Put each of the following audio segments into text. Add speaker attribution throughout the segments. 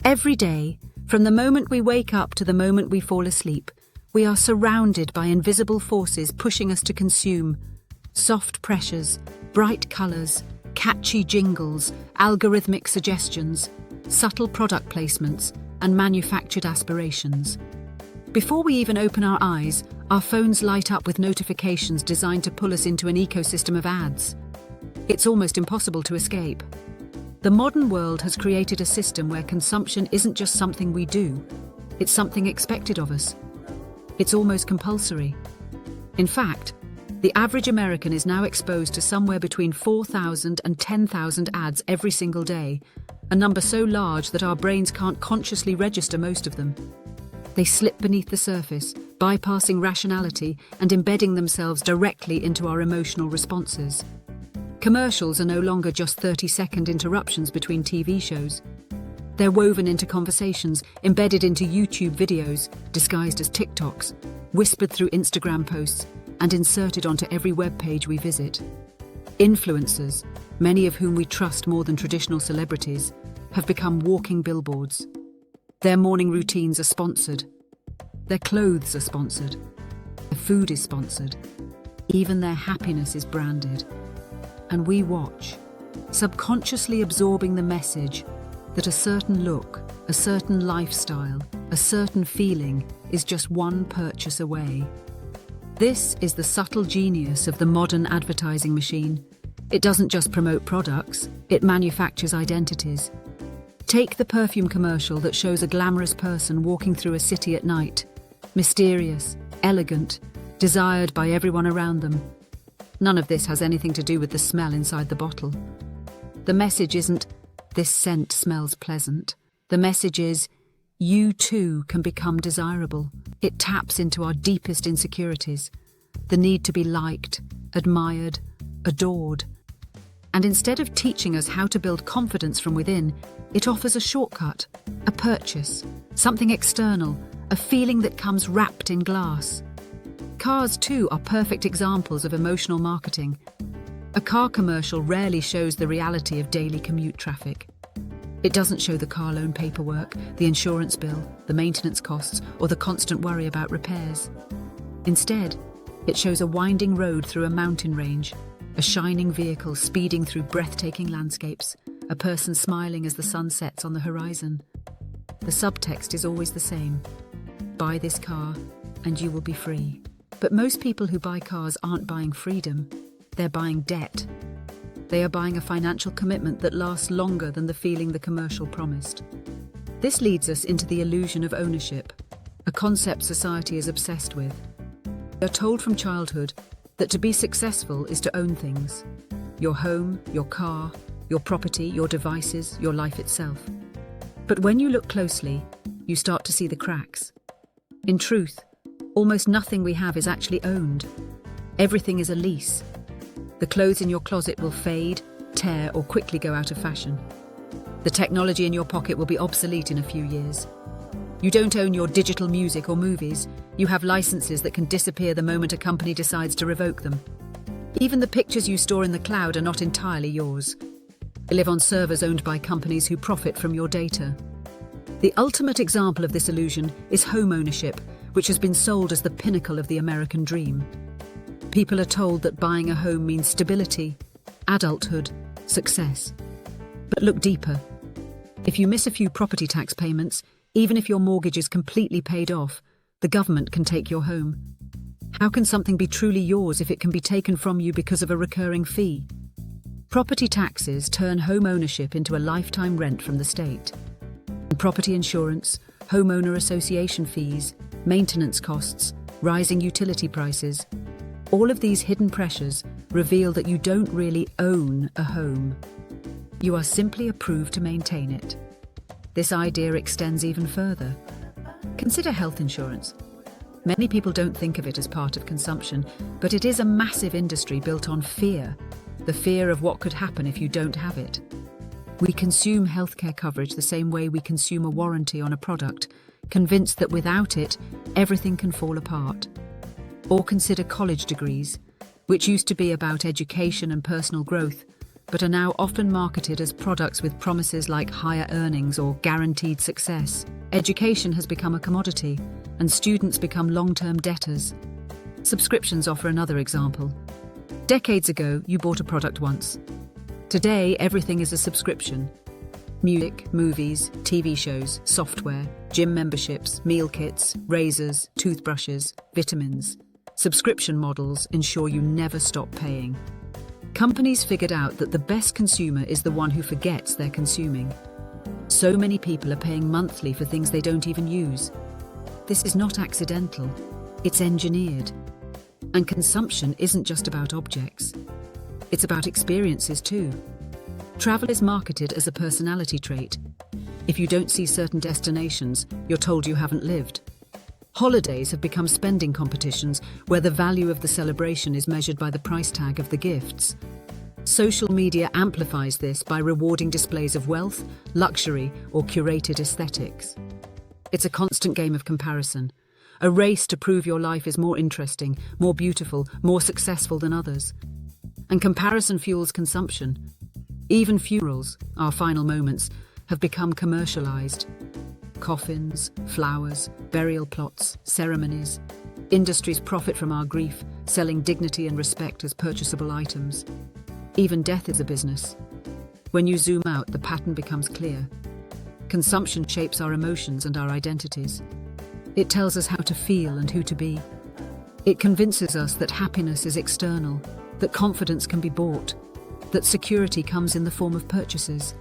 Speaker 1: Every day, from the moment we wake up to the moment we fall asleep, we are surrounded by invisible forces pushing us to consume. Soft pressures, bright colours, catchy jingles, algorithmic suggestions, subtle product placements, and manufactured aspirations. Before we even open our eyes, our phones light up with notifications designed to pull us into an ecosystem of ads. It's almost impossible to escape. The modern world has created a system where consumption isn't just something we do, it's something expected of us. It's almost compulsory. In fact, the average American is now exposed to somewhere between 4,000 and 10,000 ads every single day, a number so large that our brains can't consciously register most of them. They slip beneath the surface, bypassing rationality and embedding themselves directly into our emotional responses. Commercials are no longer just 30-second interruptions between TV shows. They're woven into conversations, embedded into YouTube videos, disguised as TikToks, whispered through Instagram posts, and inserted onto every web page we visit. Influencers, many of whom we trust more than traditional celebrities, have become walking billboards. Their morning routines are sponsored. Their clothes are sponsored. Their food is sponsored. Even their happiness is branded. And we watch, subconsciously absorbing the message that a certain look, a certain lifestyle, a certain feeling is just one purchase away. This is the subtle genius of the modern advertising machine. It doesn't just promote products, it manufactures identities. Take the perfume commercial that shows a glamorous person walking through a city at night. Mysterious, elegant, desired by everyone around them. None of this has anything to do with the smell inside the bottle. The message isn't, "This scent smells pleasant." The message is, "You too can become desirable." It taps into our deepest insecurities, the need to be liked, admired, adored. And instead of teaching us how to build confidence from within, it offers a shortcut, a purchase, something external, a feeling that comes wrapped in glass. Cars, too, are perfect examples of emotional marketing. A car commercial rarely shows the reality of daily commute traffic. It doesn't show the car loan paperwork, the insurance bill, the maintenance costs, or the constant worry about repairs. Instead, it shows a winding road through a mountain range, a shining vehicle speeding through breathtaking landscapes, a person smiling as the sun sets on the horizon. The subtext is always the same. Buy this car, and you will be free. But most people who buy cars aren't buying freedom, they're buying debt. They are buying a financial commitment that lasts longer than the feeling the commercial promised. This leads us into the illusion of ownership, a concept society is obsessed with. We are told from childhood that to be successful is to own things. Your home, your car, your property, your devices, your life itself. But when you look closely, you start to see the cracks. In truth, almost nothing we have is actually owned. Everything is a lease. The clothes in your closet will fade, tear, or quickly go out of fashion. The technology in your pocket will be obsolete in a few years. You don't own your digital music or movies. You have licenses that can disappear the moment a company decides to revoke them. Even the pictures you store in the cloud are not entirely yours. They live on servers owned by companies who profit from your data. The ultimate example of this illusion is home ownership, which has been sold as the pinnacle of the American dream. People are told that buying a home means stability, adulthood, success. But look deeper. If you miss a few property tax payments, even if your mortgage is completely paid off, the government can take your home. How can something be truly yours if it can be taken from you because of a recurring fee? Property taxes turn home ownership into a lifetime rent from the state. And property insurance, homeowner association fees, maintenance costs, rising utility prices, all of these hidden pressures reveal that you don't really own a home. You are simply approved to maintain it. This idea extends even further. Consider health insurance. Many people don't think of it as part of consumption, but it is a massive industry built on fear, the fear of what could happen if you don't have it. We consume healthcare coverage the same way we consume a warranty on a product, convinced that without it, everything can fall apart. Or consider college degrees, which used to be about education and personal growth, but are now often marketed as products with promises like higher earnings or guaranteed success. Education has become a commodity, and students become long-term debtors. Subscriptions offer another example. Decades ago, you bought a product once. Today, everything is a subscription. Music, movies, TV shows, software, gym memberships, meal kits, razors, toothbrushes, vitamins. Subscription models ensure you never stop paying. Companies figured out that the best consumer is the one who forgets they're consuming. So many people are paying monthly for things they don't even use. This is not accidental, it's engineered. And consumption isn't just about objects. It's about experiences too. Travel is marketed as a personality trait. If you don't see certain destinations, you're told you haven't lived. Holidays have become spending competitions where the value of the celebration is measured by the price tag of the gifts. Social media amplifies this by rewarding displays of wealth, luxury, or curated aesthetics. It's a constant game of comparison, a race to prove your life is more interesting, more beautiful, more successful than others. And comparison fuels consumption. Even funerals, our final moments, have become commercialized. Coffins, flowers, burial plots, ceremonies. Industries profit from our grief, selling dignity and respect as purchasable items. Even death is a business. When you zoom out, the pattern becomes clear. Consumption shapes our emotions and our identities. It tells us how to feel and who to be. It convinces us that happiness is external, that confidence can be bought, that security comes in the form of purchases.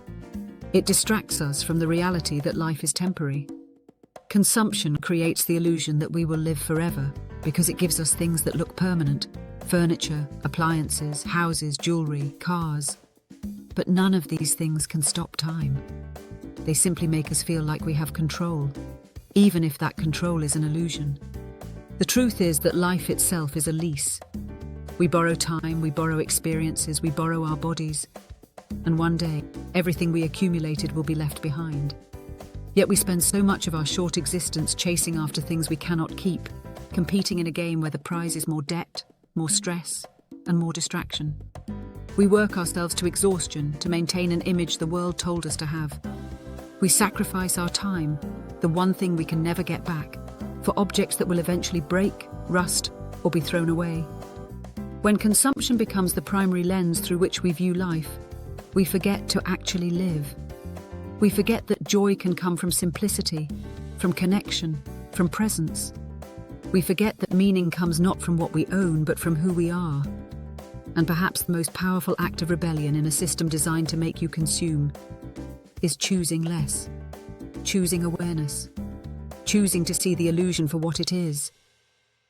Speaker 1: It distracts us from the reality that life is temporary. Consumption creates the illusion that we will live forever because it gives us things that look permanent: furniture, appliances, houses, jewelry, cars. But none of these things can stop time. They simply make us feel like we have control, even if that control is an illusion. The truth is that life itself is a lease. We borrow time, we borrow experiences, we borrow our bodies. And one day, everything we accumulated will be left behind. Yet we spend so much of our short existence chasing after things we cannot keep, competing in a game where the prize is more debt, more stress, and more distraction. We work ourselves to exhaustion to maintain an image the world told us to have. We sacrifice our time, the one thing we can never get back, for objects that will eventually break, rust, or be thrown away. When consumption becomes the primary lens through which we view life, we forget to actually live. We forget that joy can come from simplicity, from connection, from presence. We forget that meaning comes not from what we own, but from who we are. And perhaps the most powerful act of rebellion in a system designed to make you consume is choosing less, choosing awareness, choosing to see the illusion for what it is.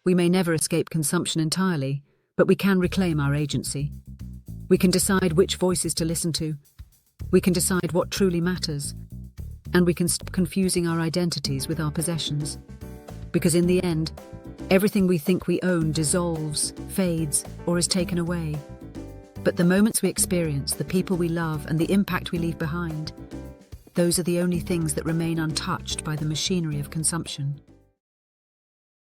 Speaker 1: We may never escape consumption entirely, but we can reclaim our agency. We can decide which voices to listen to. We can decide what truly matters. And we can stop confusing our identities with our possessions. Because in the end, everything we think we own dissolves, fades, or is taken away. But the moments we experience, the people we love, and the impact we leave behind, those are the only things that remain untouched by the machinery of consumption.